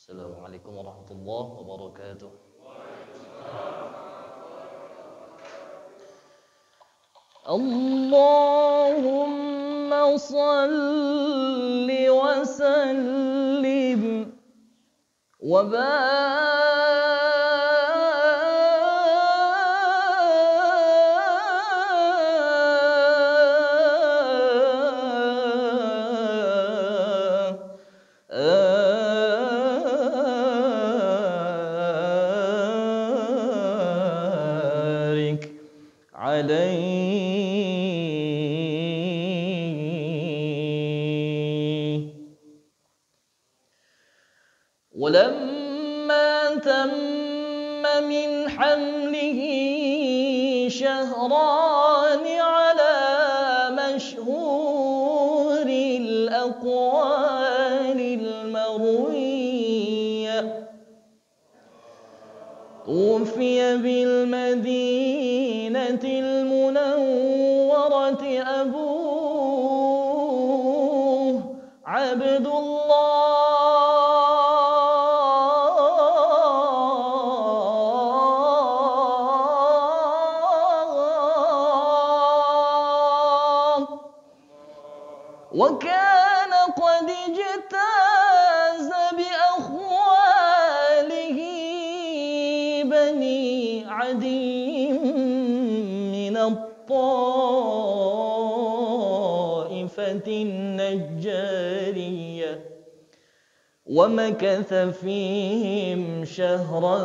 Assalamualaikum warahmatullahi wabarakatuh. Allahumma salli wa sallim wa barik عليه. ولما تم من حمله شهران على مشهور الأقوال المروية توفي بالمدينة المنورة أبوه عبد الله، وكان قد اجتاز بأخواله بني عدي من الطائفة النجارية، ومكث فيهم شهرا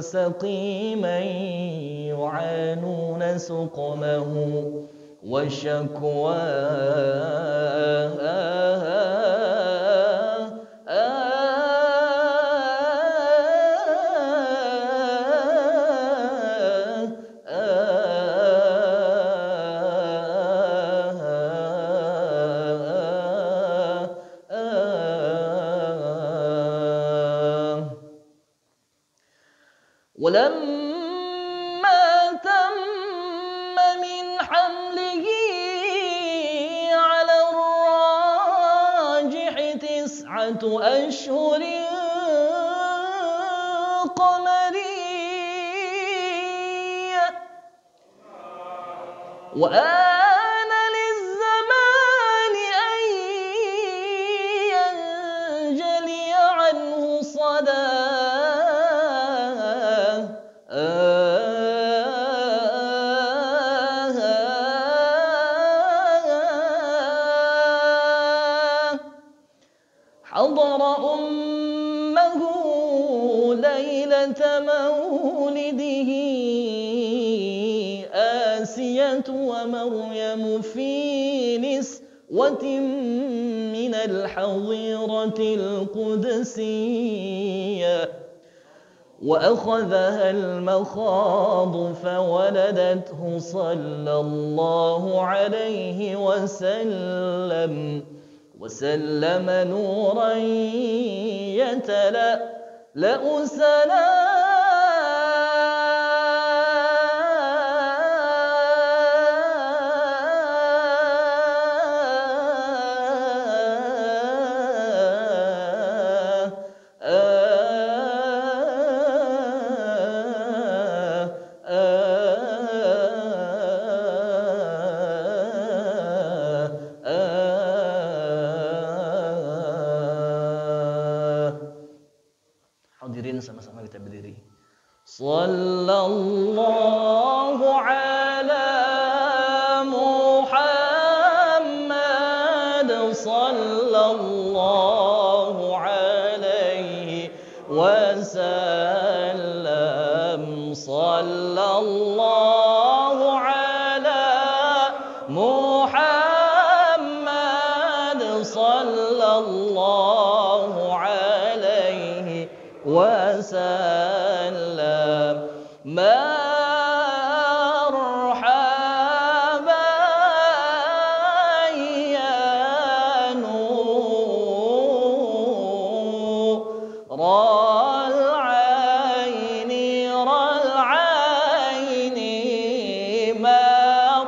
سقيما يعانون سقمه ولما تم من حمله على الراجح 9 أشهر قمرية، وآن للزمان أن ينجلي عنه حضر أمه ليلة مولده آسية ومريم في نسوة من الحظيرة القدسية، وأخذها المخاض فولدته صلى الله عليه وسلم نورا يتلألأ Hadirin sama-sama kita berdiri. Sallallahu ala Muhammad sallallahu alaihi wasallam. Sallallahu ala Muhammad sallallahu alaihi wasallam. Marhaba ya nural aini marhaba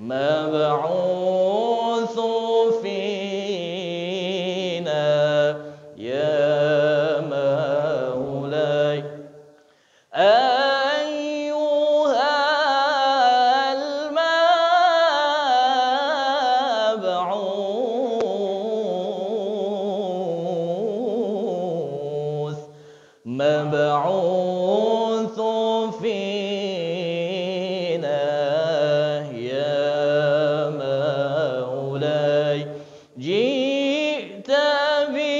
مبعوث فينا يا مولاي أيها المبعوث مبعوث فينا يا مولاي جئت به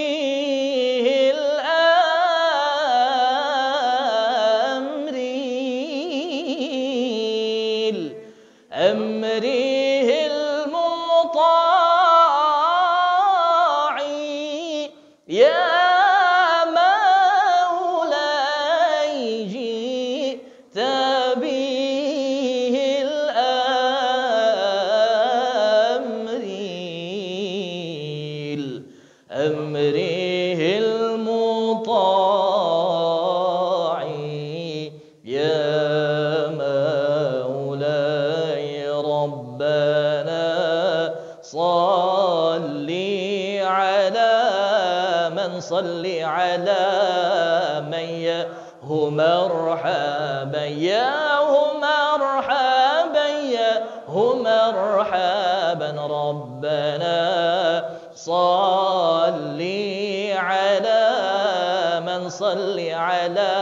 أمره المطاع يا مولاي جئت به أمره المطاع يا مولاي ربنا صل على من ياه مرحبا ياه مرحبا ياه مرحبا ربنا صل على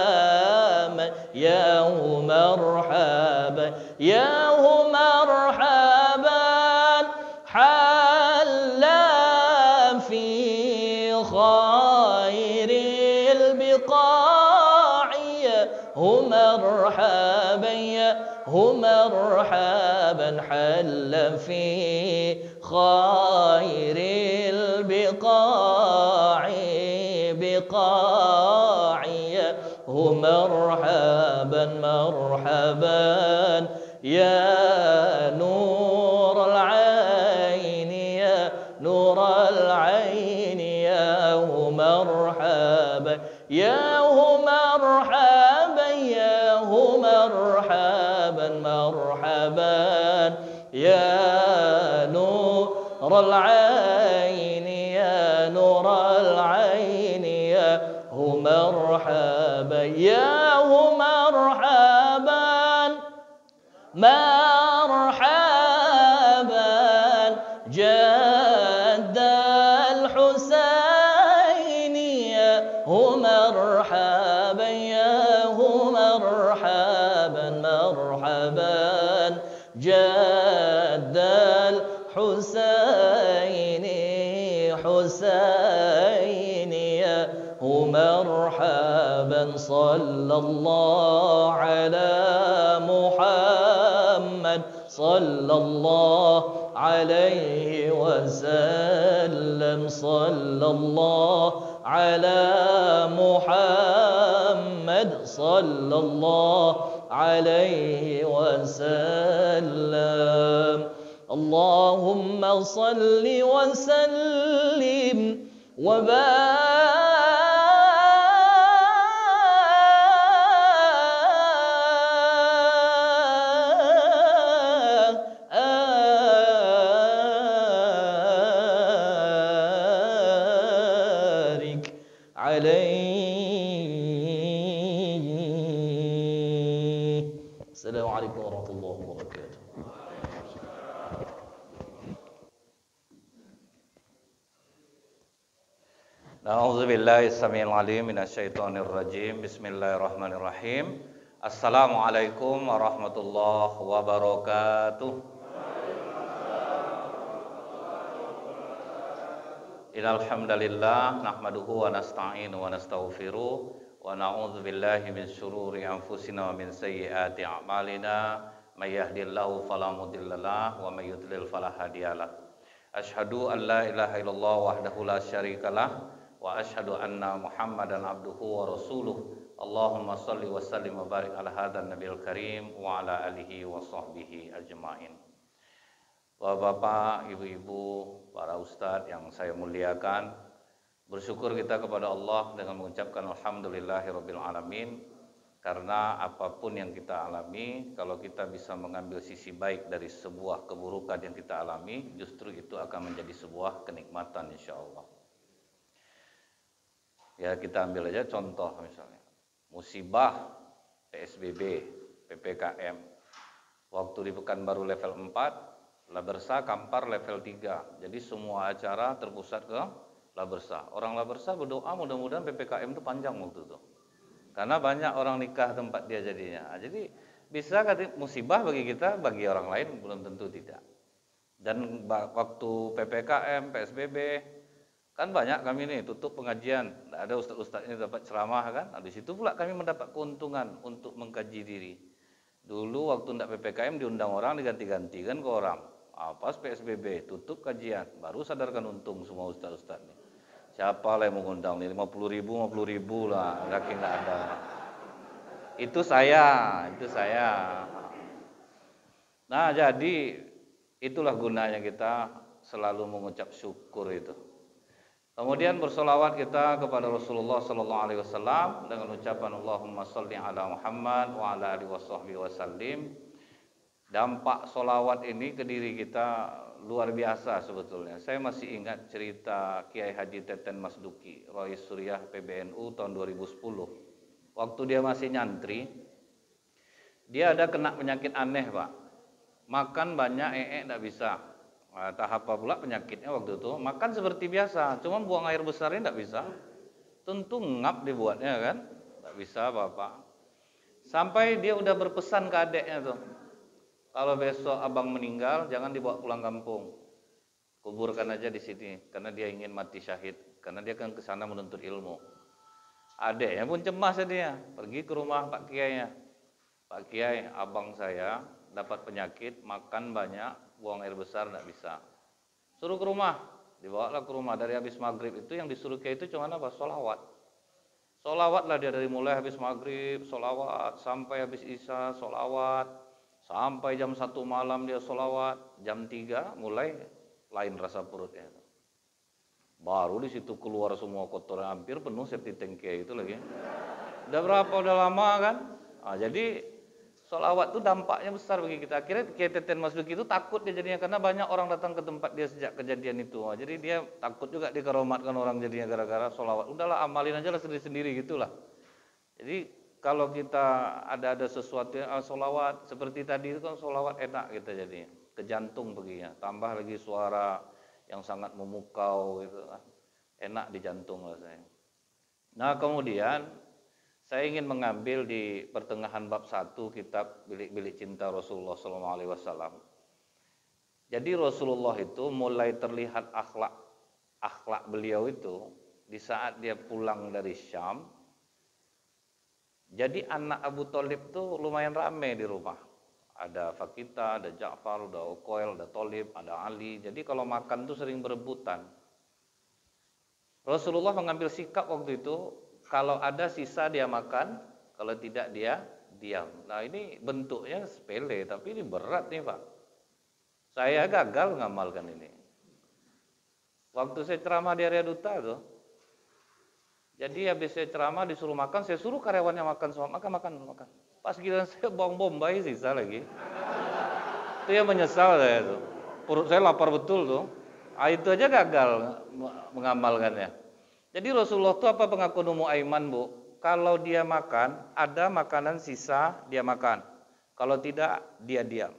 من ياه مرحبا ياه مرحبا حل في خير البقاع ياه مرحبا ياه مرحبا حل في خير البقاع مرحبا مرحبا يا نور العين يا نور العين يا مرحبا يا مرحبا يا مرحبا مرحبا يا نور العين يا نور العين يا مرحبا يا مرحبا مرحبا جد الحسين يا مرحبا يا مرحبا مرحبا جد الحسين حسين يا مرحبا صلى الله على محمد صلى الله عليه وسلم صلى الله على محمد صلى الله عليه وسلم اللهم صل وسلم وبارك عليه. السلام عليكم ورحمة الله وبركاته. A'udzubillahi samil alim minasyaitonir rajim. Bismillahirrahmanirrahim. Assalamualaikum warahmatullahi wabarakatuh. Innal hamdalillah nahmaduhu wa nasta'inu wa nastaghfiruh wa na'udzubillahi min syururi anfusina wa min sayyiati a'malina may yahdihillahu fala mudhillalah wa may yudlil fala hadiyalah. Asyhadu an la ilaha illallah wahdahu la syarikalah wa asyhadu anna Muhammadan abduhu wa rasuluh. Allahumma shalli wa sallim wa barik ala hadzal nabiyil karim wa ala alihi wa sahbihi ajmain. Bapak-bapak, ibu-ibu, para ustadz yang saya muliakan, bersyukur kita kepada Allah dengan mengucapkan alhamdulillahirabbil alamin Karena apapun yang kita alami, kalau kita bisa mengambil sisi baik dari sebuah keburukan yang kita alami, justru itu akan menjadi sebuah kenikmatan insya Allah. Ya kita ambil aja contoh misalnya, musibah PSBB, PPKM. Waktu di Pekanbaru level 4, Labersa, Kampar level 3. Jadi semua acara terpusat ke Labersa. Orang Labersa berdoa mudah-mudahan PPKM itu panjang waktu itu. Karena banyak orang nikah tempat dia jadinya. Jadi bisa musibah bagi kita, bagi orang lain belum tentu tidak. Dan waktu PPKM, PSBB, kan banyak kami nih tutup pengajian. Tidak ada ustadz-ustadz ini dapat ceramah kan. Nah, di situ pula kami mendapat keuntungan untuk mengkaji diri. Dulu waktu tidak PPKM diundang orang diganti-ganti kan ke orang. Pas PSBB tutup kajian, baru sadarkan untung semua ustadz-ustadz nih. Siapa lah yang mengundang nih, 50.000 lah, kaki nggak ada. Itu saya. Nah jadi itulah gunanya kita selalu mengucap syukur itu. Kemudian bersolawat kita kepada Rasulullah Sallallahu Alaihi Wasallam dengan ucapan Allahumma salli ala Muhammad wa ala alihi washabbihi wasallim. Dampak solawat ini ke diri kita luar biasa sebetulnya. Saya masih ingat cerita Kiai Haji Teten Masduki, Rois Suriah PBNU tahun 2010. Waktu dia masih nyantri, dia ada kena penyakit aneh Pak. Makan banyak, tidak bisa. Nah, tahap apa pula penyakitnya waktu itu? Makan seperti biasa, cuma buang air besarnya tidak bisa. Tentu ngap dibuatnya kan, tidak bisa Bapak. Sampai dia udah berpesan ke adeknya tuh. Kalau besok abang meninggal, jangan dibawa pulang kampung. Kuburkan aja di sini, karena dia ingin mati syahid. Karena dia kan ke sana menuntut ilmu. Adeknya pun cemas dia, pergi ke rumah Pak Kiainya. Pak Kiai, abang saya dapat penyakit, makan banyak, buang air besar tidak bisa. Suruh ke rumah, dibawalah ke rumah. Dari habis maghrib itu yang disuruh Kiai itu cuma apa? Solawat. Solawat lah dia dari mulai habis maghrib, solawat, sampai habis isya, solawat. Sampai jam 1 malam dia solawat, jam 3 mulai lain rasa perutnya. Baru di situ keluar semua kotoran, hampir penuh septic tank itu lagi. Udah lama kan? Nah, jadi solawat itu dampaknya besar bagi kita. Akhirnya Kiai Teten Masduki itu takut dia jadinya, karena banyak orang datang ke tempat dia sejak kejadian itu. Nah, jadi dia takut juga dikaromatkan orang jadinya gara-gara solawat. Udahlah amalin aja lah sendiri-sendiri gitulah. Jadi kalau kita ada sesuatu yang solawat seperti tadi itu kan solawat enak kita jadi ke jantung begitu, tambah lagi suara yang sangat memukau gitu, enak di jantung rasanya. Nah kemudian saya ingin mengambil di pertengahan bab 1 kitab Bilik-bilik Cinta Rasulullah SAW. Jadi Rasulullah itu mulai terlihat akhlak beliau itu di saat dia pulang dari Syam. Jadi anak Abu Thalib tuh lumayan rame di rumah. Ada Fakita, ada Ja'far, ada Uqail, ada Thalib, ada Ali. Jadi kalau makan tuh sering berebutan. Rasulullah mengambil sikap waktu itu, kalau ada sisa dia makan, kalau tidak dia diam. Nah ini bentuknya sepele, tapi ini berat nih Pak. Saya gagal mengamalkan ini. Waktu saya ceramah di area duta tuh, jadi habis saya ceramah disuruh makan, saya suruh karyawannya makan semua, makan. Pas giliran saya bawang bombay sisa lagi. Itu ya menyesal saya tuh. Perut saya lapar betul tuh. Itu aja gagal mengamalkannya. Jadi Rasulullah itu apa pengakuan Ummu Aiman Bu? Kalau dia makan, ada makanan sisa dia makan. Kalau tidak dia diam.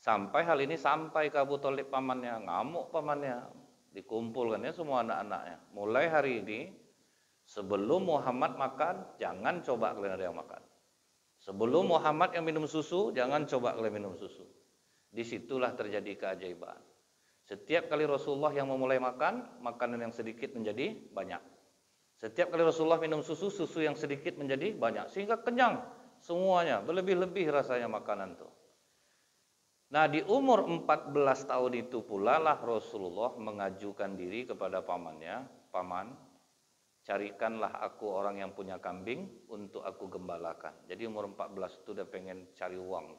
Sampai hal ini sampai ke Abu Thalib pamannya, ngamuk pamannya. Dikumpulkannya semua anak-anaknya. Mulai hari ini, sebelum Muhammad makan, jangan coba kalian ada yang makan. Sebelum Muhammad yang minum susu, jangan coba kalian minum susu. Disitulah terjadi keajaiban. Setiap kali Rasulullah yang memulai makan, makanan yang sedikit menjadi banyak. Setiap kali Rasulullah minum susu, susu yang sedikit menjadi banyak. Sehingga kenyang semuanya, berlebih-lebih rasanya makanan itu. Nah di umur 14 tahun itu pula lah Rasulullah mengajukan diri kepada pamannya, paman, carikanlah aku orang yang punya kambing untuk aku gembalakan. Jadi umur 14 itu udah pengen cari uang.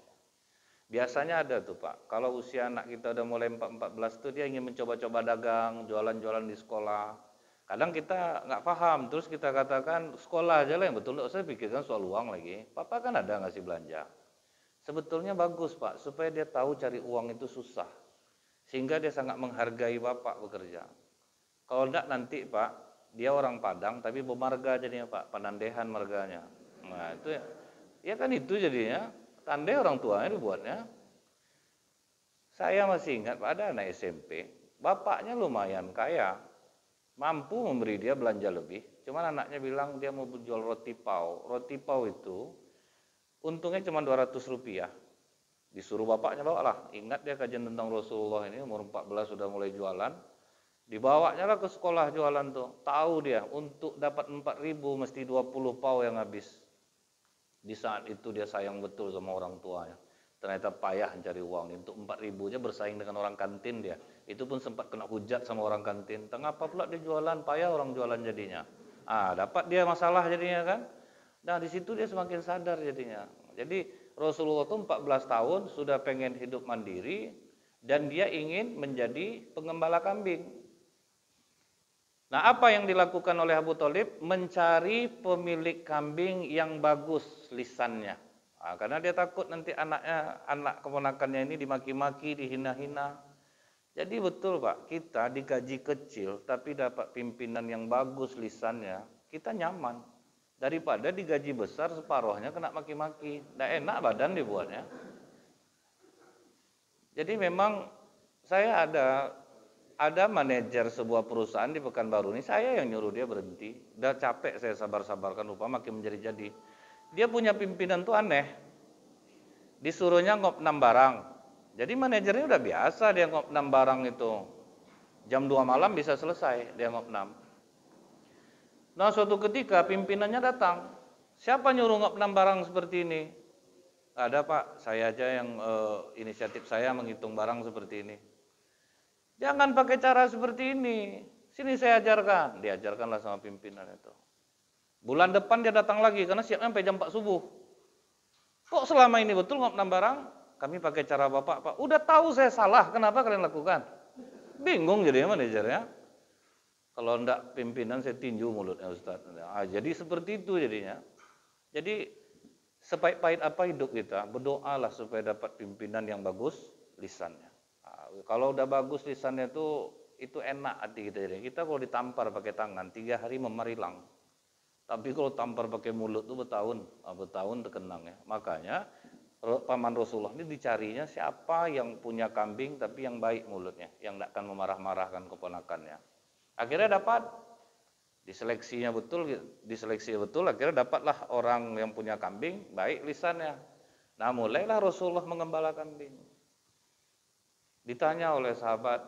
Biasanya ada tuh Pak, kalau usia anak kita udah mulai 14 itu dia ingin mencoba-coba dagang, jualan-jualan di sekolah. Kadang kita nggak paham, terus kita katakan sekolah aja lah yang betul. Nggak usah pikirkan soal uang lagi. Papa kan ada ngasih belanja. Sebetulnya bagus Pak, supaya dia tahu cari uang itu susah. Sehingga dia sangat menghargai Bapak bekerja. Kalau enggak nanti Pak, dia orang Padang tapi bermarga jadinya Pak, Panandehan marganya. Nah itu ya kan itu jadinya, tandai orang tuanya dibuatnya. Saya masih ingat Pak, ada anak SMP, bapaknya lumayan kaya, mampu memberi dia belanja lebih, cuman anaknya bilang dia mau jual roti pau. Roti pau itu untungnya cuma 200 rupiah. Disuruh bapaknya bawa lah. Ingat dia kajian tentang Rasulullah ini, umur 14 sudah mulai jualan. Dibawanya lah ke sekolah jualan tuh. Tahu dia, untuk dapat 4.000 mesti 20 pau yang habis. Di saat itu dia sayang betul sama orang tuanya. Ternyata payah mencari uang. Untuk 4.000 aja bersaing dengan orang kantin dia. Itu pun sempat kena hujat sama orang kantin. Kenapa pula dia jualan? Payah orang jualan jadinya. Dapat dia masalah jadinya kan. Nah di situ dia semakin sadar jadinya. Jadi Rasulullah itu 14 tahun sudah pengen hidup mandiri. Dan dia ingin menjadi pengembala kambing. Nah apa yang dilakukan oleh Abu Thalib? Mencari pemilik kambing yang bagus lisannya. Karena dia takut nanti anak keponakannya ini dimaki-maki, dihina-hina. Jadi betul Pak, kita digaji kecil tapi dapat pimpinan yang bagus lisannya, kita nyaman. Daripada digaji besar separuhnya kena maki-maki. Nggak enak badan dibuatnya. Jadi memang saya ada manajer sebuah perusahaan di Pekanbaru ini, saya yang nyuruh dia berhenti. Udah capek saya sabar-sabarkan, lupa makin menjadi-jadi. Dia punya pimpinan tuh aneh. Disuruhnya ngopnam barang. Jadi manajernya udah biasa dia ngopnam barang itu. Jam 2 malam bisa selesai dia ngopnam. Nah suatu ketika pimpinannya datang. Siapa nyuruh ngopnam barang seperti ini? Ada Pak, saya aja yang inisiatif saya menghitung barang seperti ini. Jangan pakai cara seperti ini. Sini saya ajarkan. Diajarkanlah sama pimpinan itu. Bulan depan dia datang lagi karena siapnya sampai jam 4 subuh. Kok selama ini betul ngopnam barang? Kami pakai cara Bapak, Pak. Udah tahu saya salah, kenapa kalian lakukan? Bingung jadinya manajernya. Kalau enggak pimpinan saya tinju mulutnya Ustaz. Jadi seperti itu jadinya. Jadi sepahit-pahit apa hidup kita, berdoalah supaya dapat pimpinan yang bagus lisannya. Kalau udah bagus lisannya itu enak hati kita jadi. Kita kalau ditampar pakai tangan 3 hari memarilang. Tapi kalau tampar pakai mulut tuh bertahun terkenang ya. Makanya paman Rasulullah ini dicarinya siapa yang punya kambing tapi yang baik mulutnya, yang tidak akan memarah-marahkan keponakannya. Akhirnya dapat diseleksinya betul, akhirnya dapatlah orang yang punya kambing baik lisannya. Nah mulailah Rasulullah mengembala kambing. Ditanya oleh sahabat,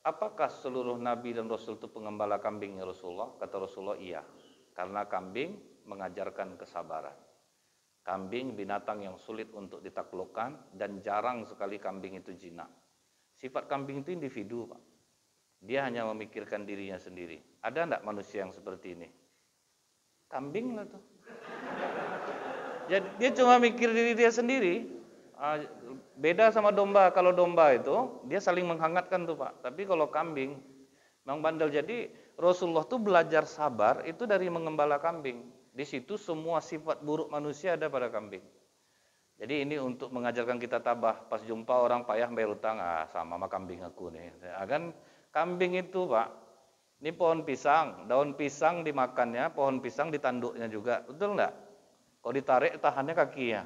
apakah seluruh nabi dan rasul itu pengembala kambing ya Rasulullah? Kata Rasulullah, iya. Karena kambing mengajarkan kesabaran. Kambing binatang yang sulit untuk ditaklukkan dan jarang sekali kambing itu jinak. Sifat kambing itu individu, Pak. Dia hanya memikirkan dirinya sendiri. Ada enggak manusia yang seperti ini? Kambing lah tuh. Jadi dia cuma mikir diri dia sendiri. Beda sama domba. Kalau domba itu dia saling menghangatkan tuh Pak. Tapi kalau kambing memang bandel. Jadi Rasulullah tuh belajar sabar itu dari mengembala kambing. Di situ semua sifat buruk manusia ada pada kambing. Jadi ini untuk mengajarkan kita tabah. Pas jumpa orang payah bayar utang, sama kambing aku nih. Kan kambing itu Pak, ini pohon pisang, daun pisang dimakannya, pohon pisang ditanduknya juga, betul enggak? Kalau ditarik tahannya kakinya.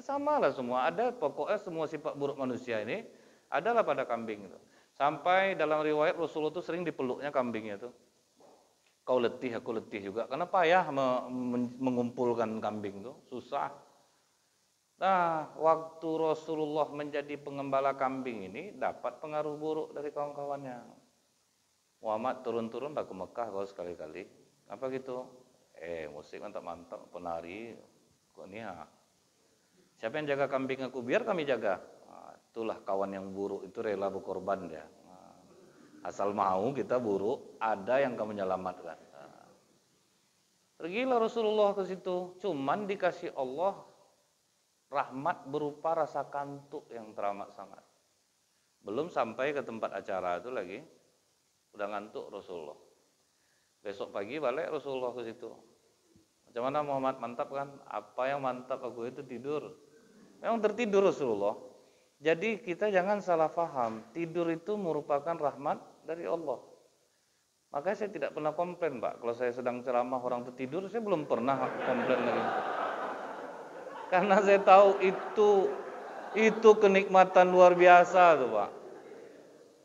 Sama lah semua, ada pokoknya semua sifat buruk manusia ini adalah pada kambing itu. Sampai dalam riwayat Rasulullah itu sering dipeluknya kambingnya itu. Kau letih, aku letih juga, karena payah mengumpulkan kambing itu, susah. Nah, waktu Rasulullah menjadi pengembala kambing ini dapat pengaruh buruk dari kawan-kawannya. Muhammad turun-turun ke Mekah kau sekali-kali. Apa gitu? Musik mantap-mantap, penari, kok ini ya. Siapa yang jaga kambing aku? Biar kami jaga. Itulah kawan yang buruk itu rela berkorban dia. Asal mau kita buruk, ada yang kamu menyelamatkan. Pergilah Rasulullah ke situ, cuman dikasih Allah rahmat berupa rasa kantuk yang teramat sangat. Belum sampai ke tempat acara itu lagi, udah ngantuk Rasulullah. Besok pagi balik Rasulullah ke situ. Macam mana Muhammad, mantap kan? Apa yang mantap, aku itu tidur. Memang tertidur Rasulullah. Jadi kita jangan salah paham, tidur itu merupakan rahmat dari Allah. Makanya saya tidak pernah komplain, Pak. Kalau saya sedang ceramah orang tertidur, saya belum pernah komplain lagi. Karena saya tahu itu kenikmatan luar biasa tuh, Pak.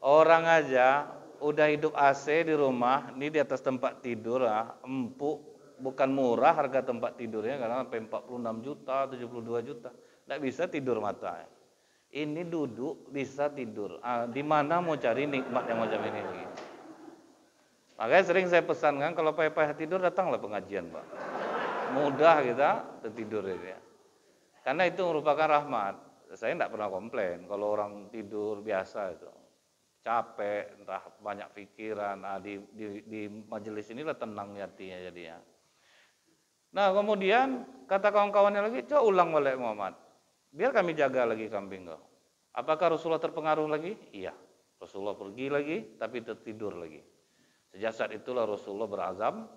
Orang aja udah hidup AC di rumah, ini di atas tempat tidur empuk, bukan murah harga tempat tidurnya karena sampai 46 juta, 72 juta. Nggak bisa tidur mata. Ini duduk bisa tidur. Di mana mau cari nikmat yang macam ini lagi? Makanya sering saya pesankan kalau payah-payah tidur datanglah pengajian, Pak. Mudah kita tertidur ya. Karena itu merupakan rahmat. Saya tidak pernah komplain kalau orang tidur biasa itu. Capek, entah banyak pikiran, di majelis inilah tenang hatinya jadinya. Nah kemudian kata kawan-kawannya lagi, coba ulang balik Muhammad, biar kami jaga lagi kambing kau. Apakah Rasulullah terpengaruh lagi? Iya, Rasulullah pergi lagi, tapi tertidur lagi. Sejak saat itulah Rasulullah berazam,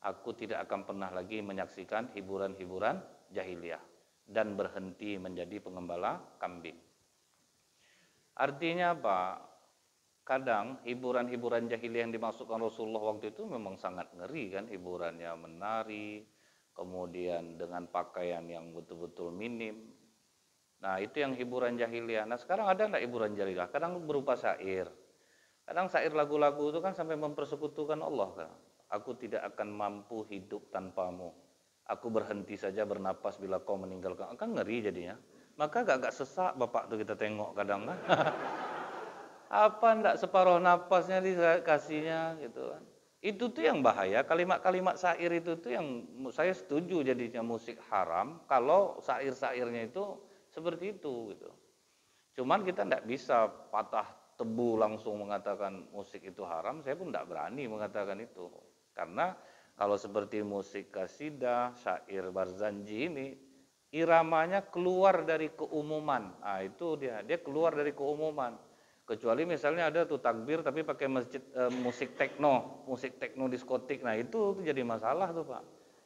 aku tidak akan pernah lagi menyaksikan hiburan-hiburan jahiliyah dan berhenti menjadi pengembala kambing. Artinya apa? Kadang hiburan-hiburan jahiliyah yang dimasukkan Rasulullah waktu itu memang sangat ngeri kan, hiburannya menari, kemudian dengan pakaian yang betul-betul minim. Nah itu yang hiburan jahiliyah. Nah sekarang ada nggak hiburan jahiliyah? Kadang berupa syair. Kadang syair lagu-lagu itu kan sampai mempersekutukan Allah kan. Aku tidak akan mampu hidup tanpamu. Aku berhenti saja bernapas bila kau meninggalkan. Kan ngeri jadinya. Maka agak sesak Bapak tuh kita tengok kadang kan. Apa ndak separuh napasnya dikasihnya gitu kan. Itu tuh yang bahaya, kalimat-kalimat syair itu tuh yang saya setuju jadinya musik haram kalau syair-syairnya itu seperti itu gitu. Cuman kita ndak bisa patah tebu langsung mengatakan musik itu haram, saya pun ndak berani mengatakan itu. Karena kalau seperti musik kasidah, syair Barzanji ini iramanya keluar dari keumuman. Nah, itu dia keluar dari keumuman. Kecuali misalnya ada tuh takbir tapi pakai musik tekno diskotik. Nah, itu jadi masalah tuh, Pak.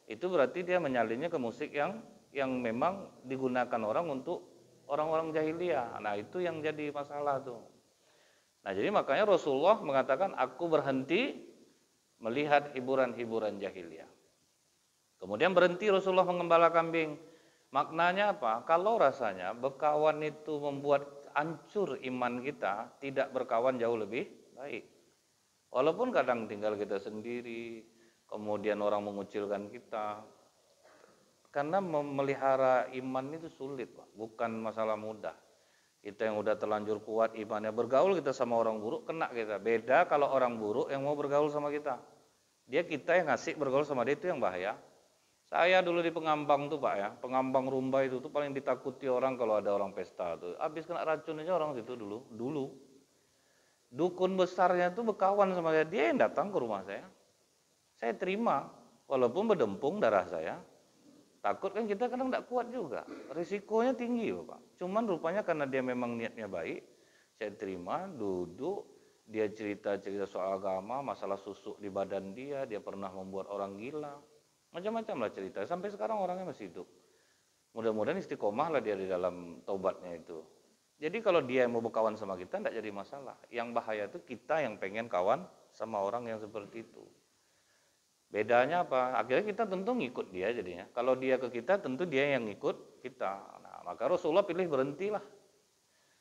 Itu berarti dia menyalinnya ke musik yang memang digunakan orang untuk orang-orang jahiliyah. Nah, itu yang jadi masalah tuh. Nah, jadi makanya Rasulullah mengatakan aku berhenti melihat hiburan-hiburan jahiliyah. Kemudian berhenti Rasulullah mengembala kambing. Maknanya apa? Kalau rasanya berkawan itu membuat hancur iman kita, tidak berkawan jauh lebih baik. Walaupun kadang tinggal kita sendiri, kemudian orang mengucilkan kita. Karena memelihara iman itu sulit, Pak. Bukan masalah mudah. Kita yang udah terlanjur kuat imannya, bergaul kita sama orang buruk, kena kita. Beda kalau orang buruk yang mau bergaul sama kita. Kita yang ngasih bergaul sama dia, itu yang bahaya. Saya dulu di Pengambang tuh Pak ya, Pengambang Rumba itu tuh paling ditakuti orang kalau ada orang pesta tuh. Habis kena racun aja orang situ dulu. Dukun besarnya tuh berkawan sama saya, dia yang datang ke rumah saya. Saya terima, walaupun berdempung darah saya. Takut kan kita kadang tidak kuat juga, risikonya tinggi Pak. Cuman rupanya karena dia memang niatnya baik, saya terima, duduk, dia cerita-cerita soal agama, masalah susuk di badan dia pernah membuat orang gila. Macam-macam lah cerita, sampai sekarang orangnya masih hidup. Mudah-mudahan istiqomah lah dia di dalam taubatnya itu. Jadi kalau dia yang mau berkawan sama kita, tidak jadi masalah. Yang bahaya itu kita yang pengen kawan sama orang yang seperti itu. Bedanya apa? Akhirnya kita tentu ngikut dia jadinya. Kalau dia ke kita, tentu dia yang ngikut kita. Nah, maka Rasulullah pilih berhentilah.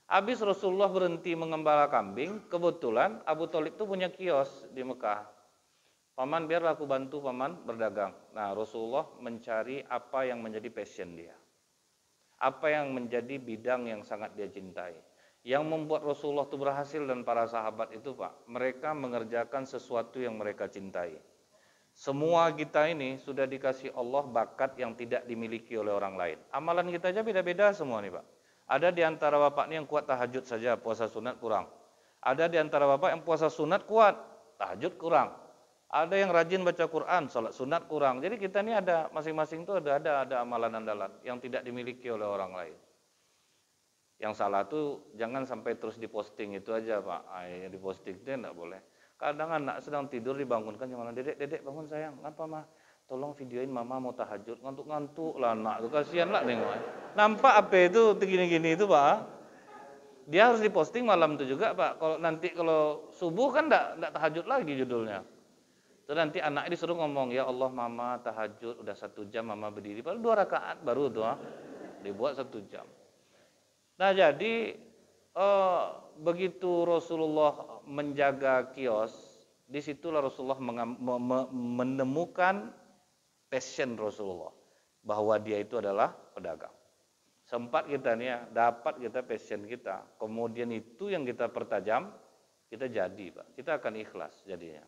Habis Rasulullah berhenti mengembala kambing, kebetulan Abu Thalib itu punya kios di Mekah. Paman biarlah aku bantu paman berdagang. Nah Rasulullah mencari apa yang menjadi passion dia. Apa yang menjadi bidang yang sangat dia cintai. Yang membuat Rasulullah itu berhasil dan para sahabat itu Pak. Mereka mengerjakan sesuatu yang mereka cintai. Semua kita ini sudah dikasih Allah bakat yang tidak dimiliki oleh orang lain. Amalan kita aja beda-beda semua nih Pak. Ada di antara bapak ini yang kuat tahajud saja, puasa sunat kurang. Ada di antara bapak yang puasa sunat kuat, tahajud kurang. Ada yang rajin baca Quran, salat sunat kurang. Jadi kita ini ada masing-masing itu ada amalan andalan yang tidak dimiliki oleh orang lain. Yang salah tuh jangan sampai terus diposting itu aja Pak. Diposting itu tidak boleh. Kadang anak sedang tidur dibangunkan, gimana, dedek bangun sayang, ngapa mah? Tolong videoin mama mau tahajud, ngantuk-ngantuk lah anak tuh, kasihan lah nengok. Nampak apa itu gini-gini itu Pak? Dia harus diposting malam itu juga Pak. Kalau subuh kan enggak tahajud lagi judulnya. Terus nanti anak disuruh ngomong, ya Allah mama tahajud udah 1 jam mama berdiri, baru 2 rakaat baru tuh dibuat 1 jam. Nah jadi begitu Rasulullah menjaga kios, disitulah Rasulullah menemukan passion Rasulullah bahwa dia itu adalah pedagang. Sempat kita nih ya, dapat kita passion kita, kemudian itu yang kita pertajam, kita jadi Pak, kita akan ikhlas jadinya.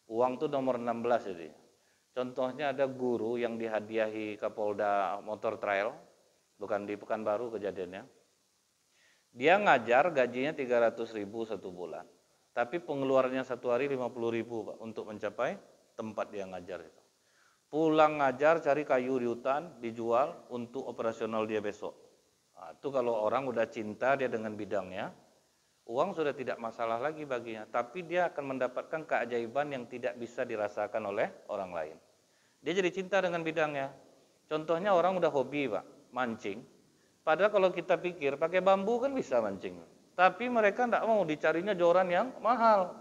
Uang tuh nomor 16 jadi. Contohnya ada guru yang dihadiahi Kapolda Motor Trail, bukan di Pekanbaru kejadiannya. Dia ngajar gajinya 300.000 satu bulan, tapi pengeluarannya satu hari 50.000 Pak untuk mencapai tempat dia ngajar itu. Pulang ngajar cari kayu di hutan, dijual untuk operasional dia besok. Nah, itu kalau orang udah cinta dia dengan bidangnya, uang sudah tidak masalah lagi baginya, tapi dia akan mendapatkan keajaiban yang tidak bisa dirasakan oleh orang lain. Dia jadi cinta dengan bidangnya. Contohnya orang udah hobi Pak, mancing. Padahal kalau kita pikir pakai bambu kan bisa mancing. Tapi mereka tidak mau, dicarinya joran yang mahal.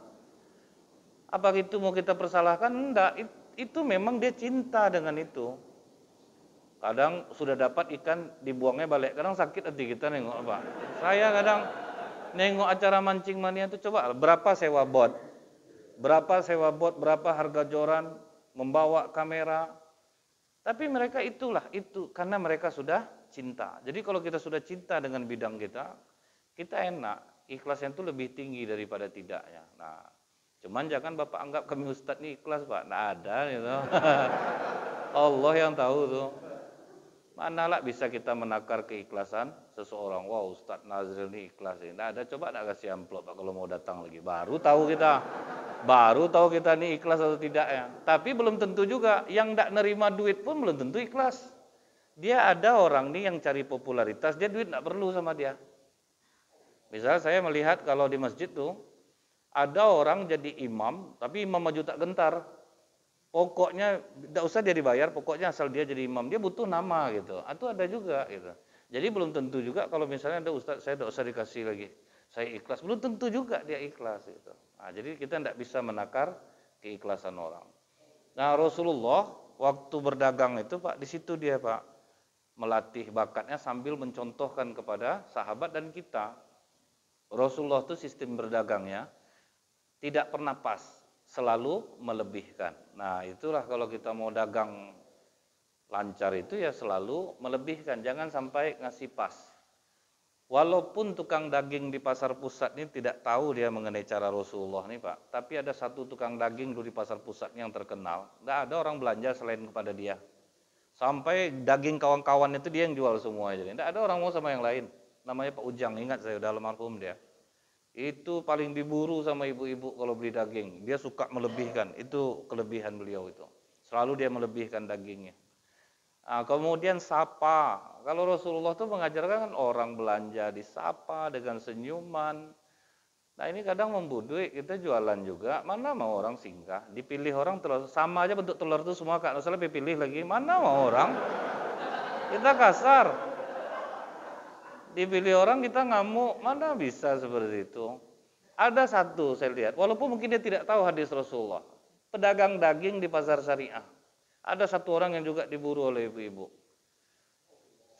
Apa itu mau kita persalahkan? Enggak, itu memang dia cinta dengan itu. Kadang sudah dapat ikan dibuangnya balik, kadang sakit hati kita nengok Pak. Saya kadang nengok acara mancing mania itu, coba berapa sewa bot, berapa harga joran, membawa kamera. Tapi mereka itu karena mereka sudah cinta. Jadi kalau kita sudah cinta dengan bidang kita enak, ikhlasnya itu lebih tinggi daripada tidaknya. Nah, cuman jangan Bapak anggap kami ustadz nih ikhlas Pak, nggak ada gitu. Allah yang tahu tuh. Manalah bisa kita menakar keikhlasan seseorang. Wow, Ustadz Nazril ini ikhlas ini. Nggak ada, coba nggak kasih amplop Pak kalau mau datang lagi. Baru tahu kita nih ikhlas atau tidak ya. Tapi belum tentu juga, yang nggak nerima duit pun belum tentu ikhlas. Dia ada orang nih yang cari popularitas, dia duit nggak perlu sama dia. Misal saya melihat kalau di masjid tuh, ada orang jadi imam, tapi imam maju tak gentar. Pokoknya tidak usah dia dibayar, pokoknya asal dia jadi imam, dia butuh nama gitu. Atau ada juga gitu. Jadi belum tentu juga kalau misalnya ada ustaz, saya tidak usah dikasih lagi, saya ikhlas, belum tentu juga dia ikhlas gitu. Nah, jadi kita tidak bisa menakar keikhlasan orang. Nah, Rasulullah waktu berdagang itu Pak, di situ dia Pak melatih bakatnya sambil mencontohkan kepada sahabat dan kita. Rasulullah itu sistem berdagangnya tidak pernah pas, selalu melebihkan. Nah, itulah kalau kita mau dagang lancar itu ya selalu melebihkan, jangan sampai ngasih pas. Walaupun tukang daging di pasar pusat ini tidak tahu dia mengenai cara Rasulullah nih Pak, tapi ada satu tukang daging dulu di pasar pusat yang terkenal, nggak ada orang belanja selain kepada dia. Sampai daging kawan-kawan itu dia yang jual semua, jadi nggak ada orang mau sama yang lain. Namanya Pak Ujang, ingat saya udah almarhum dia. Itu paling diburu sama ibu-ibu kalau beli daging. Dia suka melebihkan, itu kelebihan beliau itu. Selalu dia melebihkan dagingnya. Nah, kemudian sapa. Kalau Rasulullah itu mengajarkan kan orang belanja disapa dengan senyuman. Nah ini kadang membudui, kita jualan juga, mana mau orang singgah. Dipilih orang telur, sama aja bentuk telur itu semua Kak, salah pilih lagi, mana mau orang. Kita kasar. Dipilih orang kita ngamuk, mana bisa seperti itu. Ada satu saya lihat, walaupun mungkin dia tidak tahu hadis Rasulullah, pedagang daging di pasar syariah. Ada satu orang yang juga diburu oleh ibu-ibu.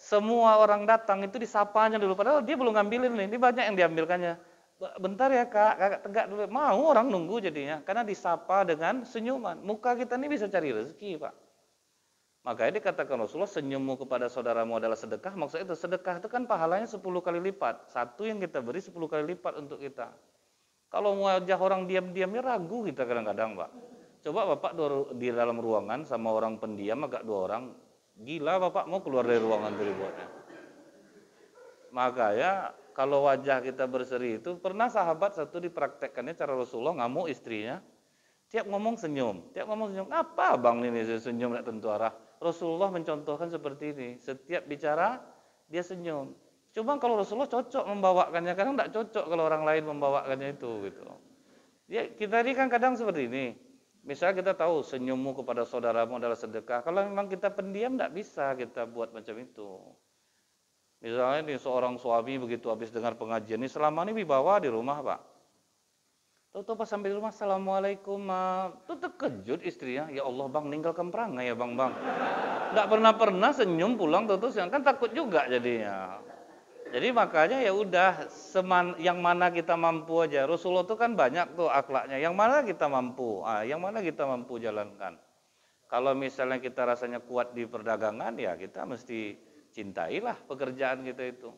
Semua orang datang itu disapanya dulu, padahal dia belum ngambilin nih, ini banyak yang diambilkannya. Bentar ya kak, kakak tegak dulu. Mau orang nunggu jadinya, karena disapa dengan senyuman. Muka kita ini bisa cari rezeki Pak. Makanya dikatakan Rasulullah, senyummu kepada saudaramu adalah sedekah. Maksudnya itu, sedekah itu kan pahalanya 10 kali lipat. Satu yang kita beri 10 kali lipat untuk kita. Kalau wajah orang diam-diamnya ragu kita kadang-kadang Pak. Coba Bapak di dalam ruangan sama orang pendiam agak 2 orang. Gila Bapak mau keluar dari ruangan itu dibuatnya. Makanya kalau wajah kita berseri itu, pernah sahabat satu dipraktekkannya cara Rasulullah ngamuk istrinya. Tiap ngomong senyum. Apa bang ini senyum tidak tentu arah. Rasulullah mencontohkan seperti ini. Setiap bicara dia senyum. Cuma kalau Rasulullah cocok membawakannya, kadang tidak cocok kalau orang lain membawakannya itu gitu. Ya, kita ini kan kadang seperti ini. Misalnya kita tahu senyummu kepada saudaramu adalah sedekah. Kalau memang kita pendiam, tidak bisa kita buat macam itu. Misalnya nih seorang suami begitu habis dengar pengajian ini, selama ini wibawa di rumah Pak. Tahu-tahu pas sampai di rumah, Assalamualaikum, tuh terkejut istrinya. Ya Allah bang, ninggalkan perangai ya bang. Nggak pernah senyum pulang, tuh kan takut juga jadinya. Jadi makanya ya udah, yang mana kita mampu aja. Rasulullah tuh kan banyak tuh akhlaknya. Yang mana kita mampu, yang mana kita mampu jalankan. Kalau misalnya kita rasanya kuat di perdagangan, ya kita mesti cintailah pekerjaan kita itu.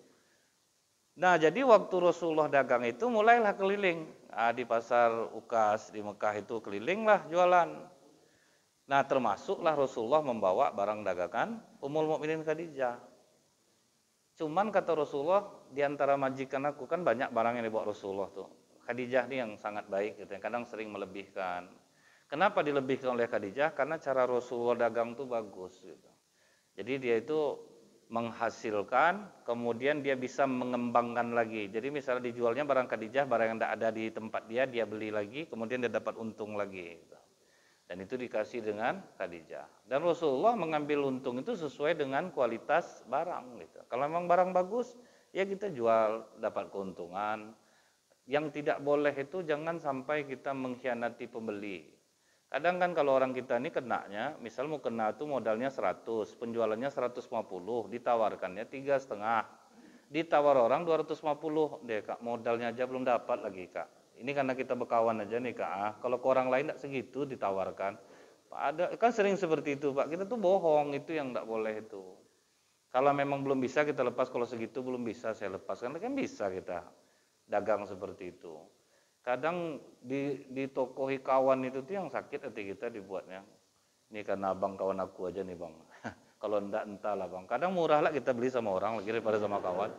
Nah, jadi waktu Rasulullah dagang itu mulailah keliling. Di pasar Ukas di Mekah itu kelilinglah jualan. Nah, termasuklah Rasulullah membawa barang dagangan Ummul Mukminin Khadijah. Cuman kata Rasulullah, di antara majikan aku kan banyak barang yang dibawa Rasulullah tuh. Khadijah ini yang sangat baik gitu, yang kadang sering melebihkan. Kenapa dilebihkan oleh Khadijah? Karena cara Rasulullah dagang tuh bagus gitu. Jadi dia itu menghasilkan, kemudian dia bisa mengembangkan lagi. Jadi misalnya dijualnya barang Khadijah, barang yang tidak ada di tempat dia beli lagi, kemudian dia dapat untung lagi. Dan itu dikasih dengan Khadijah. Dan Rasulullah mengambil untung itu sesuai dengan kualitas barang. Gitu. Kalau memang barang bagus, ya kita jual, dapat keuntungan. Yang tidak boleh itu jangan sampai kita mengkhianati pembeli. Kadang kan kalau orang kita ini kenanya, misal mau kena itu modalnya 100, penjualannya 150, ditawarkannya 3,5. Ditawar orang 250, deh Kak, modalnya aja belum dapat lagi Kak. Ini karena kita berkawan aja nih Kak. Kalau ke orang lain tidak segitu ditawarkan. Ada kan sering seperti itu Pak. Kita tuh bohong, itu yang tidak boleh itu. Kalau memang belum bisa kita lepas, kalau segitu belum bisa saya lepas. Karena kan bisa kita dagang seperti itu. Kadang di tokohi kawan itu tuh yang sakit hati kita dibuatnya. Ini karena abang kawan aku aja nih bang. Kalau enggak entahlah bang. Kadang murah lah kita beli sama orang lagi daripada sama kawan.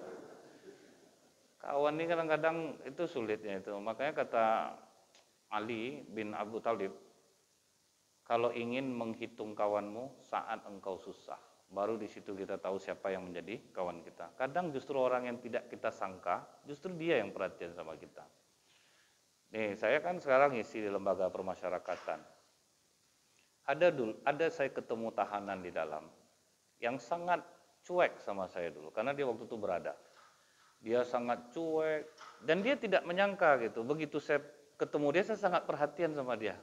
Kawan ini kadang-kadang itu sulitnya itu. Makanya kata Ali bin Abu Thalib, kalau ingin menghitung kawanmu saat engkau susah, baru di situ kita tahu siapa yang menjadi kawan kita. Kadang justru orang yang tidak kita sangka, justru dia yang perhatian sama kita. Nih, saya kan sekarang ngisi di lembaga permasyarakatan. Ada saya ketemu tahanan di dalam yang sangat cuek sama saya dulu, karena dia waktu itu berada. Dia sangat cuek dan dia tidak menyangka gitu. Begitu saya ketemu dia, saya sangat perhatian sama dia.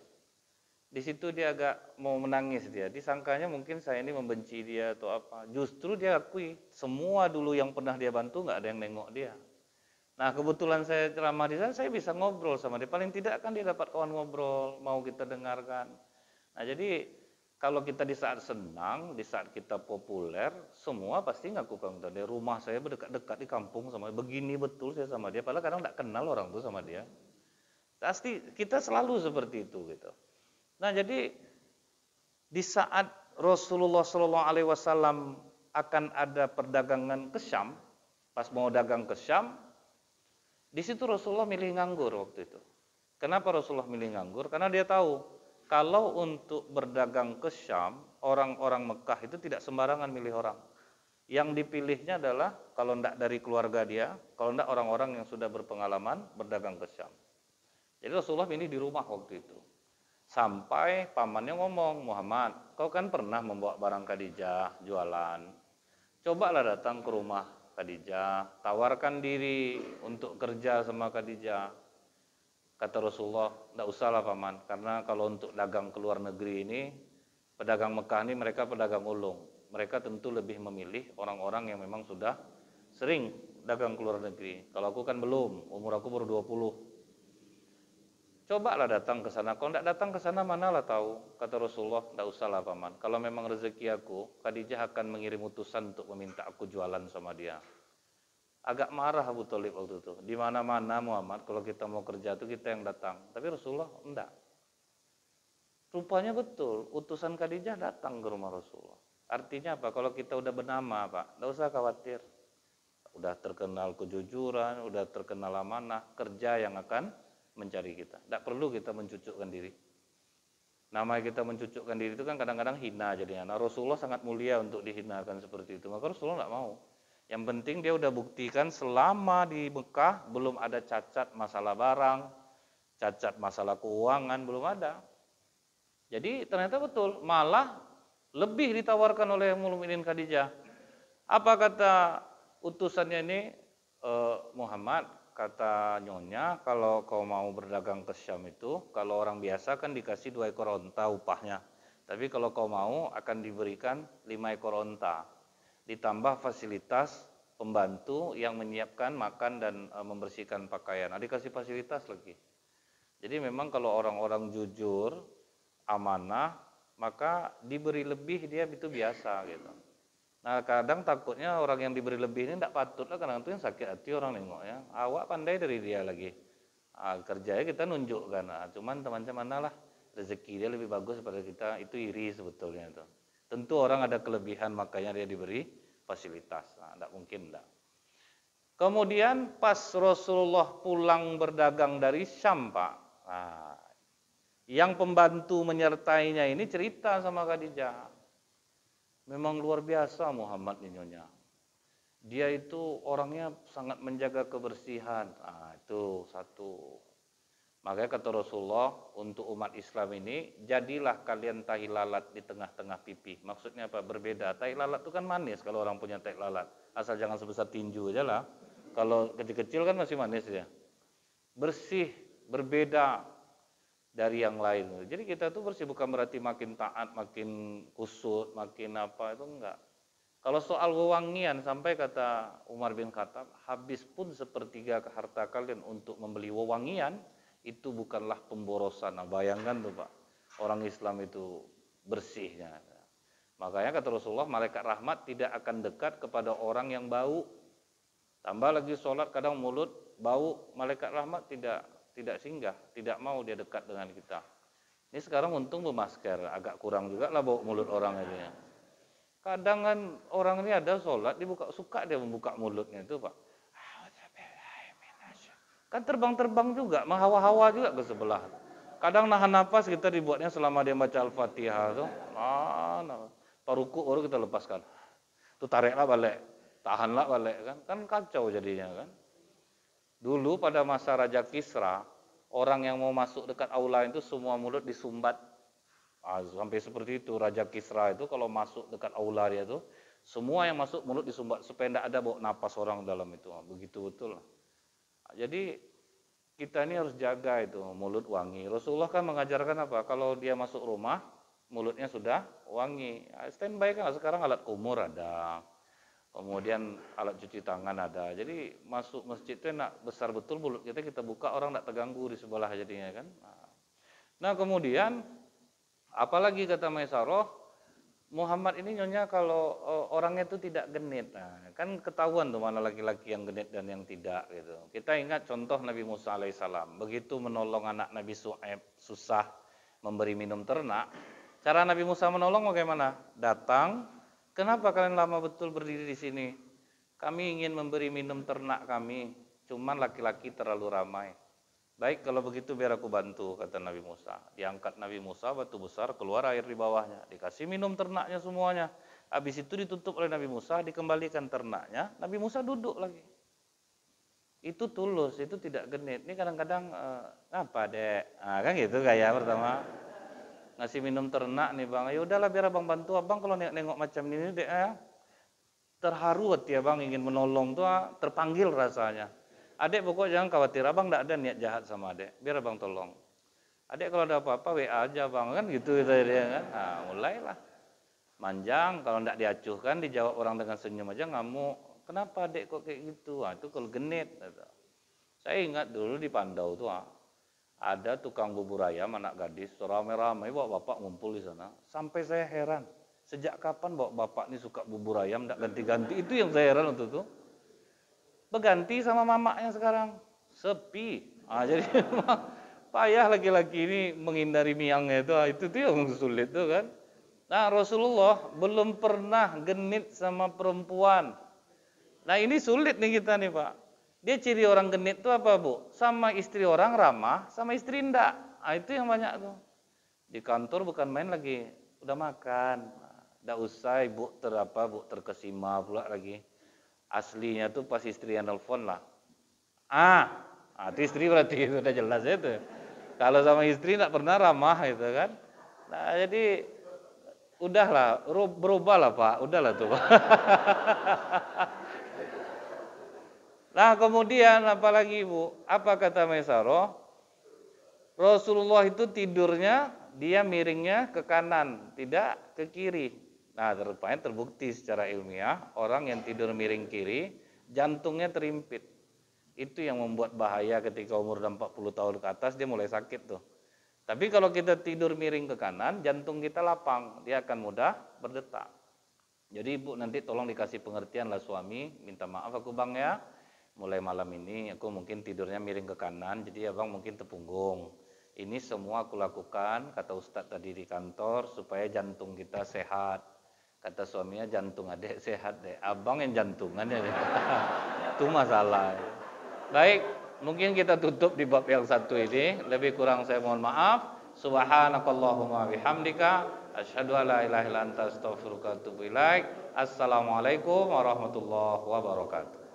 Di situ dia agak mau menangis dia. Disangkanya mungkin saya ini membenci dia atau apa. Justru dia akui semua dulu yang pernah dia bantu nggak ada yang nengok dia. Nah kebetulan saya ceramah di sana, saya bisa ngobrol sama dia. Paling tidak kan dia dapat kawan ngobrol, mau kita dengarkan. Nah jadi kalau kita di saat senang, di saat kita populer, semua pasti ngaku kawan. Dari rumah saya berdekat-dekat di kampung sama dia. Begini betul saya sama dia. Padahal kadang tidak kenal orang tuh sama dia. Pasti kita selalu seperti itu gitu. Nah jadi di saat Rasulullah SAW akan ada perdagangan ke Syam, pas mau dagang ke Syam, di situ Rasulullah milih nganggur waktu itu. Kenapa Rasulullah milih nganggur? Karena dia tahu kalau untuk berdagang ke Syam, orang-orang Mekah itu tidak sembarangan milih orang. Yang dipilihnya adalah kalau tidak dari keluarga dia, kalau tidak orang-orang yang sudah berpengalaman berdagang ke Syam. Jadi Rasulullah ini di rumah waktu itu. Sampai pamannya ngomong, Muhammad, kau kan pernah membawa barang Khadijah jualan. Cobalah datang ke rumah Khadijah, tawarkan diri untuk kerja sama Khadijah. Kata Rasulullah, tidak usahlah paman, karena kalau untuk dagang ke luar negeri ini, pedagang Mekah ini mereka pedagang ulung. Mereka tentu lebih memilih orang-orang yang memang sudah sering dagang ke luar negeri. Kalau aku kan belum, umur aku baru 20. Cobalah datang ke sana. Kalau tidak datang ke sana, manalah tahu. Kata Rasulullah, tidak usahlah paman. Kalau memang rezeki aku, Khadijah akan mengirim utusan untuk meminta aku jualan sama dia. Agak marah Abu Thalib waktu itu. Di mana-mana Muhammad, kalau kita mau kerja itu kita yang datang. Tapi Rasulullah enggak. Rupanya betul, utusan Khadijah datang ke rumah Rasulullah. Artinya apa? Kalau kita udah bernama, Pak, tidak usah khawatir. Udah terkenal kejujuran, udah terkenal amanah, kerja yang akan mencari kita. Tidak perlu kita mencucukkan diri. Nama kita mencucukkan diri itu kan kadang-kadang hina jadinya. Nah, Rasulullah sangat mulia untuk dihinakan seperti itu. Maka Rasulullah tidak mau. Yang penting dia udah buktikan selama di Mekah belum ada cacat masalah barang, cacat masalah keuangan belum ada. Jadi ternyata betul, malah lebih ditawarkan oleh Ummul Mukminin Khadijah. Apa kata utusannya ini, Muhammad, kata nyonya, kalau kau mau berdagang ke Syam itu, kalau orang biasa kan dikasih 2 ekor onta upahnya. Tapi kalau kau mau akan diberikan 5 ekor onta. Ditambah fasilitas pembantu yang menyiapkan makan dan membersihkan pakaian. Dikasih fasilitas lagi. Jadi memang kalau orang-orang jujur, amanah, maka diberi lebih dia itu biasa gitu. Nah kadang takutnya orang yang diberi lebih ini tidak patut lah, kadang itu yang sakit hati orang nengok ya. Awak pandai dari dia lagi. Kerjanya kita nunjukkan, cuman teman-teman manalah rezeki dia lebih bagus daripada kita, itu iri sebetulnya itu. Tentu orang ada kelebihan makanya dia diberi fasilitas, tidak mungkin tidak. Kemudian pas Rasulullah pulang berdagang dari Syam Pak, yang pembantu menyertainya ini cerita sama Khadijah. Memang luar biasa Muhammad ini nyonya. Dia itu orangnya sangat menjaga kebersihan. Itu satu. Makanya kata Rasulullah, untuk umat Islam ini, jadilah kalian tahi lalat di tengah-tengah pipi. Maksudnya apa? Berbeda. Tahi lalat itu kan manis kalau orang punya tahi lalat. Asal jangan sebesar tinju aja lah. Kalau kecil-kecil kan masih manis ya. Bersih, berbeda dari yang lain. Jadi kita tuh bersih bukan berarti makin taat, makin kusut, makin apa, itu enggak. Kalau soal wewangian, sampai kata Umar bin Khattab, habis pun sepertiga harta kalian untuk membeli wewangian, itu bukanlah pemborosan. Nah, bayangkan tuh Pak, orang Islam itu bersihnya. Makanya kata Rasulullah, malaikat rahmat tidak akan dekat kepada orang yang bau. Tambah lagi sholat kadang mulut bau, malaikat rahmat tidak singgah, tidak mau dia dekat dengan kita. Ini sekarang untung bermasker, agak kurang juga lah bau mulut orang ini. Kadang kan orang ini ada sholat, suka dia membuka mulutnya itu Pak. Kan terbang-terbang juga, menghawa-hawa juga ke sebelah. Kadang nahan nafas kita dibuatnya selama dia baca Al-Fatihah tuh. Paruku baru kita lepaskan. Tuh tariklah balik, tahanlah balik kan. Kan kacau jadinya kan. Dulu pada masa Raja Kisra, orang yang mau masuk dekat aula itu semua mulut disumbat. Sampai seperti itu Raja Kisra itu kalau masuk dekat aula dia itu, semua yang masuk mulut disumbat supaya tidak ada bau napas orang dalam itu. Begitu betul. Jadi kita ini harus jaga itu mulut wangi. Rasulullah kan mengajarkan apa? Kalau dia masuk rumah, mulutnya sudah wangi. Standby kan sekarang alat kumur ada. Kemudian alat cuci tangan ada. Jadi masuk masjid itu enak, besar betul mulut kita buka, orang tidak terganggu di sebelah jadinya kan. Nah kemudian apalagi kata Maisarah, Muhammad ini nyonya kalau orangnya itu tidak genit. Nah, kan ketahuan tuh mana laki-laki yang genit dan yang tidak gitu. Kita ingat contoh Nabi Musa alaihissalam, begitu menolong anak Nabi Shu'aib susah memberi minum ternak. Cara Nabi Musa menolong bagaimana? Datang, kenapa kalian lama betul berdiri di sini? Kami ingin memberi minum ternak kami, cuman laki-laki terlalu ramai. Baik, kalau begitu biar aku bantu, kata Nabi Musa. Diangkat Nabi Musa, batu besar, keluar air di bawahnya. Dikasih minum ternaknya semuanya. Habis itu ditutup oleh Nabi Musa, dikembalikan ternaknya. Nabi Musa duduk lagi. Itu tulus, itu tidak genit. Ini kadang-kadang, apa dek? Kan gitu kayak pertama. Ngasih minum ternak nih bang, ya udahlah biar abang bantu. Abang kalau nengok macam ini dek, terharu hati abang ingin menolong tuh, terpanggil rasanya. Adek pokok jangan khawatir, abang tidak ada niat jahat sama adek, biar abang tolong. Adek kalau ada apa-apa WA aja bang, kan gitu dia kan. Nah mulailah manjang, kalau tidak diacuhkan dijawab orang dengan senyum aja ngamuk. Kenapa adek kok kayak gitu? Itu kalau genit. Saya ingat dulu di Pandau tuh ada tukang bubur ayam anak gadis, ramai-ramai bawa bapak ngumpul di sana. Sampai saya heran, sejak kapan bawa bapak ini suka bubur ayam tidak ganti-ganti? Itu yang saya heran waktu itu. Berganti sama mamaknya sekarang, sepi. Jadi payah laki-laki ini menghindari miangnya itu tuh yang sulit tuh kan. Nah Rasulullah belum pernah genit sama perempuan. Nah ini sulit nih kita nih Pak. Dia ciri orang genit tuh apa Bu? Sama istri orang ramah, sama istri enggak. Itu yang banyak tuh. Di kantor bukan main lagi, udah makan. Enggak usah ibu terkesima pula lagi. Aslinya tuh pas istri yang nelfon lah. Itu istri berarti itu udah jelas itu. Kalau sama istri nggak pernah ramah itu kan. Nah, jadi udahlah, berubahlah Pak, udahlah tuh Pak. Nah, kemudian apalagi Ibu? Apa kata Maisarah? Rasulullah itu tidurnya dia miringnya ke kanan, tidak ke kiri. Nah, rupanya terbukti secara ilmiah, orang yang tidur miring kiri, jantungnya terimpit. Itu yang membuat bahaya ketika umur 40 tahun ke atas, dia mulai sakit tuh. Tapi kalau kita tidur miring ke kanan, jantung kita lapang, dia akan mudah berdetak. Jadi Ibu nanti tolong dikasih pengertian lah suami, minta maaf aku Bang ya, mulai malam ini aku mungkin tidurnya miring ke kanan, jadi Abang mungkin tepunggung. Ini semua aku lakukan, kata Ustadz tadi di kantor, supaya jantung kita sehat. Kata suaminya, jantung adek sehat deh, Abang yang jantungan ya. Itu masalah. Baik, mungkin kita tutup di bab yang satu ini. Lebih kurang saya mohon maaf. Subhanakallahumma bihamdika asyhadu an la ilaha illa anta astaghfiruka wa atubu ilaik. Assalamualaikum warahmatullahi wabarakatuh.